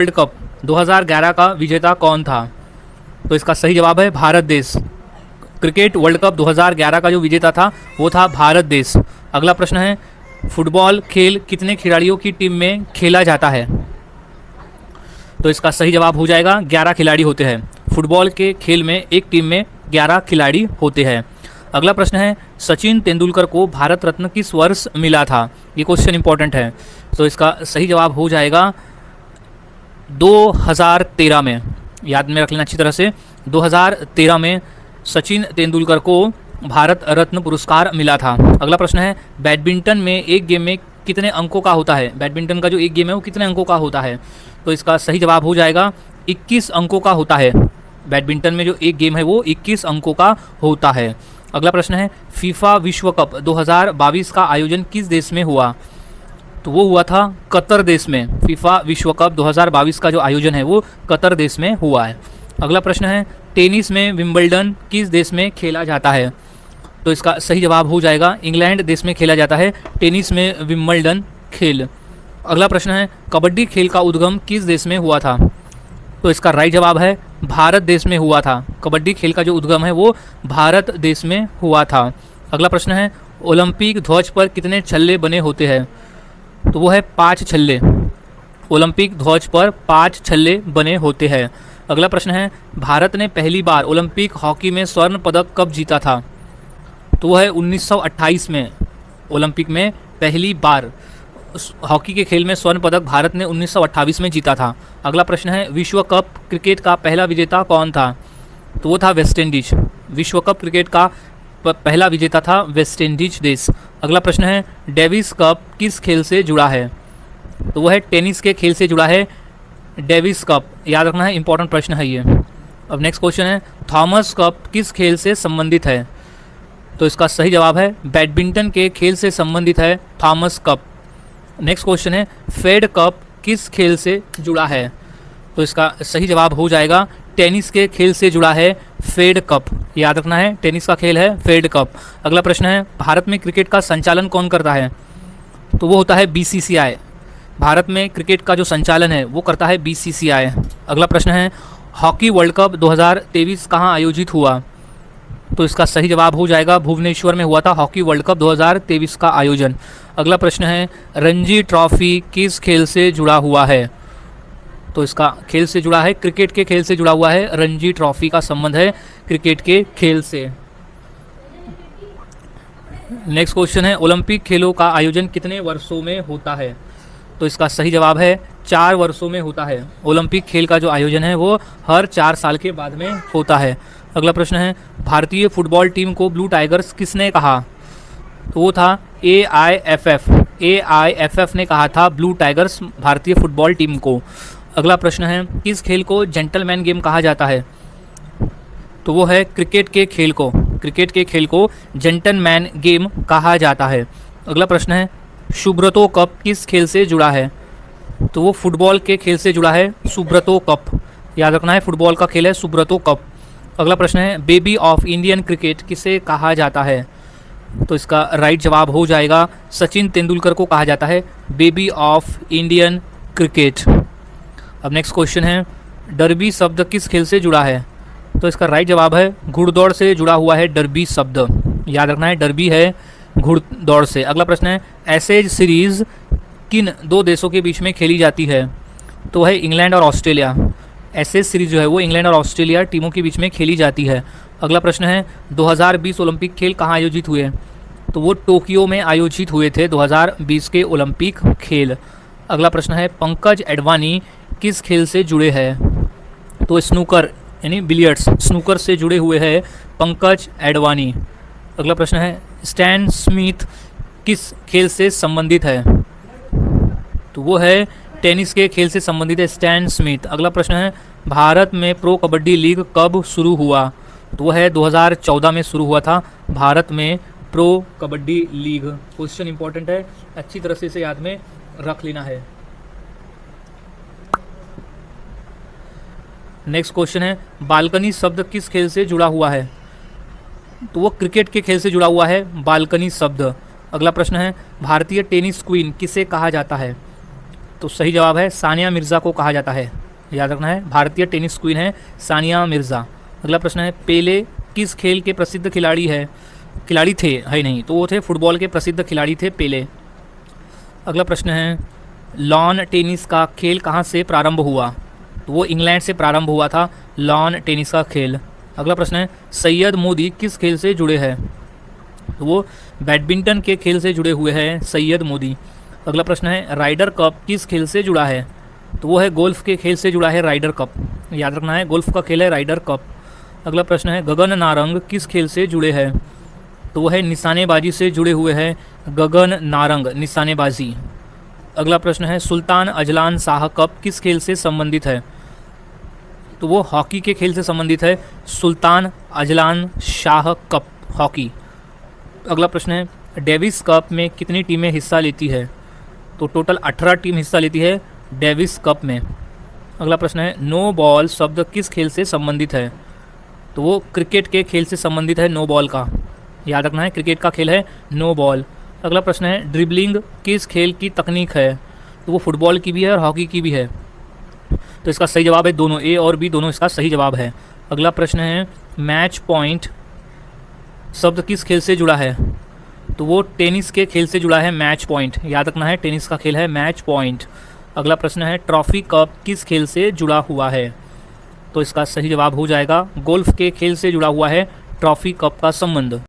World cup 2011 का विजेता कौन था? तो इसका सही जवाब है भारत देश। क्रिकेट वर्ल्ड कप 2011 का जो विजेता था वो था भारत देश। अगला प्रश्न है, फुटबॉल खेल कितने खिलाड़ियों की टीम में खेला जाता है? तो इसका सही जवाब हो जाएगा 11 खिलाड़ी होते हैं। फुटबॉल के खेल में एक टीम में 11 खिलाड़ी होते हैं। अगला प्रश्न है, सचिन तेंदुलकर को भारत रत्न किस वर्ष मिला था? ये क्वेश्चन इंपॉर्टेंट है। तो इसका सही जवाब हो जाएगा 2013 में। याद में रख लेना अच्छी तरह से। 2013 में सचिन तेंदुलकर को भारत रत्न पुरस्कार मिला था। अगला प्रश्न है, बैडमिंटन में एक गेम में कितने अंकों का होता है? बैडमिंटन का जो एक गेम है वो कितने अंकों का होता है? तो इसका सही जवाब हो जाएगा 21 अंकों का होता है। बैडमिंटन में जो एक गेम है वो 21 अंकों का होता है। अगला प्रश्न है, फीफा विश्व कप 2022 का आयोजन किस देश में हुआ? तो वो हुआ था कतर देश में। फीफा विश्व कप 2022 का जो आयोजन है वो कतर देश में हुआ है। अगला प्रश्न है, टेनिस में विंबलडन किस देश में खेला जाता है? तो इसका सही जवाब हो जाएगा इंग्लैंड देश में खेला जाता है टेनिस में विंबलडन खेल। अगला प्रश्न है, कबड्डी खेल का उद्गम किस देश में हुआ था? तो इसका राइट जवाब है भारत देश में हुआ था। कबड्डी खेल का जो उद्गम है वो भारत देश में हुआ था। अगला प्रश्न है, ओलंपिक ध्वज पर कितने छल्ले बने होते हैं? तो वो है 5 छल्ले। ओलंपिक ध्वज पर 5 छल्ले बने होते हैं। अगला प्रश्न है, भारत ने पहली बार ओलंपिक हॉकी में स्वर्ण पदक कब जीता था? तो वो है 1928 में। ओलंपिक में पहली बार हॉकी के खेल में स्वर्ण पदक भारत ने 1928 में जीता था। अगला प्रश्न है, विश्व कप क्रिकेट का पहला विजेता कौन था? तो वो था वेस्ट इंडीज। विश्व कप क्रिकेट का पहला विजेता था वेस्ट इंडीज देश। अगला प्रश्न है, डेविस कप किस खेल से जुड़ा है? तो वो है टेनिस के खेल से जुड़ा है डेविस कप। याद रखना है, इंपॉर्टेंट प्रश्न है ये। अब नेक्स्ट क्वेश्चन है, थॉमस कप किस खेल से संबंधित है? तो इसका सही जवाब है बैडमिंटन के खेल से संबंधित है थॉमस कप। नेक्स्ट क्वेश्चन है, फेड कप किस खेल से जुड़ा है? तो इसका सही जवाब हो जाएगा टेनिस के खेल से जुड़ा है फेड कप। याद रखना है, टेनिस का खेल है फेड कप। अगला प्रश्न है, भारत में क्रिकेट का संचालन कौन करता है? तो वो होता है बीसीसीआई। भारत में क्रिकेट का जो संचालन है वो करता है बीसीसीआई। अगला प्रश्न है, हॉकी वर्ल्ड कप 2023 कहाँ आयोजित हुआ? तो इसका सही जवाब हो जाएगा भुवनेश्वर में हुआ था हॉकी वर्ल्ड कप 2023 का आयोजन। अगला प्रश्न है, रणजी ट्रॉफी किस खेल से जुड़ा हुआ है? तो इसका खेल से जुड़ा है क्रिकेट के खेल से जुड़ा हुआ है। रणजी ट्रॉफी का संबंध है क्रिकेट के खेल से। नेक्स्ट क्वेश्चन है, ओलंपिक खेलों का आयोजन कितने वर्षों में होता है? तो इसका सही जवाब है 4 वर्षों में होता है। ओलंपिक खेल का जो आयोजन है वो हर 4 साल के बाद में होता है। अगला प्रश्न है, भारतीय फुटबॉल टीम को ब्लू टाइगर्स किसने कहा? तो वो था AIFF। AIFF ने कहा था ब्लू टाइगर्स भारतीय फुटबॉल टीम को। अगला प्रश्न है, किस खेल को जेंटलमैन गेम कहा जाता है? तो वो है क्रिकेट के खेल को। क्रिकेट के खेल को जेंटलमैन गेम कहा जाता है। अगला प्रश्न है, सुब्रतो कप किस खेल से जुड़ा है? तो वो फुटबॉल के खेल से जुड़ा है सुब्रतो कप। याद रखना है, फुटबॉल का खेल है सुब्रतो कप। अगला प्रश्न है, बेबी ऑफ इंडियन क्रिकेट किसे कहा जाता है? तो इसका राइट जवाब हो जाएगा सचिन तेंदुलकर को कहा जाता है बेबी ऑफ इंडियन क्रिकेट। अब नेक्स्ट क्वेश्चन है, डर्बी शब्द किस खेल से जुड़ा है? तो इसका राइट जवाब है घुड़दौड़ से जुड़ा हुआ है डर्बी शब्द। याद रखना है, डर्बी है घुड़दौड़ से। अगला प्रश्न है, एशेज सीरीज किन 2 देशों के बीच में खेली जाती है? तो है इंग्लैंड और ऑस्ट्रेलिया। एशेज सीरीज जो है वो इंग्लैंड और ऑस्ट्रेलिया टीमों के बीच में खेली जाती है। अगला प्रश्न है, 2020 ओलंपिक खेल कहाँ आयोजित हुए? तो वो टोक्यो में आयोजित हुए थे 2020 के ओलंपिक खेल। अगला प्रश्न है, पंकज एडवाणी किस खेल से जुड़े हैं? तो स्नूकर यानी बिलियर्ड्स, स्नूकर से जुड़े हुए हैं पंकज एडवाणी। अगला प्रश्न है, स्टैन स्मिथ किस खेल से संबंधित है? तो वो है टेनिस के खेल से संबंधित है स्टैन स्मिथ। अगला प्रश्न है, भारत में प्रो कबड्डी लीग कब शुरू हुआ? तो वो है 2014 में शुरू हुआ था भारत में pro kabaddi league. Question important है, अच्छी तरह से इसे याद में रख लेना है। नेक्स्ट क्वेश्चन है, बालकनी शब्द किस खेल से जुड़ा हुआ है? तो वो क्रिकेट के खेल से जुड़ा हुआ है बालकनी शब्द। अगला प्रश्न है, भारतीय टेनिस क्वीन किसे कहा जाता है? तो सही जवाब है सानिया मिर्ज़ा को कहा जाता है, याद रखना है, भारतीय टेनिस क्वीन है सानिया मिर्ज़ा। अगला प्रश्न है पेले किस खेल के प्रसिद्ध खिलाड़ी थे, है नहीं, तो वो थे फुटबॉल के प्रसिद्ध खिलाड़ी थे पेले। अगला प्रश्न है लॉन टेनिस का खेल कहाँ से प्रारंभ हुआ, तो वो इंग्लैंड से प्रारंभ हुआ था लॉन टेनिस का खेल। अगला प्रश्न है सैयद मोदी किस खेल से जुड़े हैं, तो वो बैडमिंटन के खेल से जुड़े हुए हैं सैयद मोदी। अगला प्रश्न है राइडर कप किस खेल से जुड़ा है, तो वो है गोल्फ के खेल से जुड़ा है राइडर कप, याद रखना है, गोल्फ का खेल है राइडर कप। अगला प्रश्न है गगन नारंग किस खेल से जुड़े हैं, तो वो है निशानेबाजी से जुड़े हुए हैं गगन नारंग, निशानेबाजी। अगला प्रश्न है सुल्तान अजलान शाह कप किस खेल से संबंधित है, तो वो हॉकी के खेल से संबंधित है Sultan Azlan Shah cup, hockey. अगला प्रश्न है डेविस कप में कितनी टीमें हिस्सा लेती है, तो टोटल 18 टीम हिस्सा लेती है डेविस कप में। अगला प्रश्न है नो बॉल शब्द किस खेल से संबंधित है, तो वो क्रिकेट के खेल से संबंधित है नो बॉल का, याद रखना है, क्रिकेट का खेल है नो बॉल। अगला प्रश्न है ड्रिबलिंग किस खेल की तकनीक है, तो वो फुटबॉल की भी है और हॉकी की भी है, तो इसका सही जवाब है दोनों, ए और बी दोनों इसका सही जवाब है। अगला प्रश्न है मैच पॉइंट शब्द किस खेल से जुड़ा है, तो वो टेनिस के खेल से जुड़ा है मैच पॉइंट, याद रखना है, टेनिस का खेल है मैच पॉइंट। अगला प्रश्न है ट्रॉफी कप किस खेल से जुड़ा हुआ है, तो इसका सही जवाब हो जाएगा गोल्फ के खेल से जुड़ा हुआ है ट्रॉफी कप का संबंध।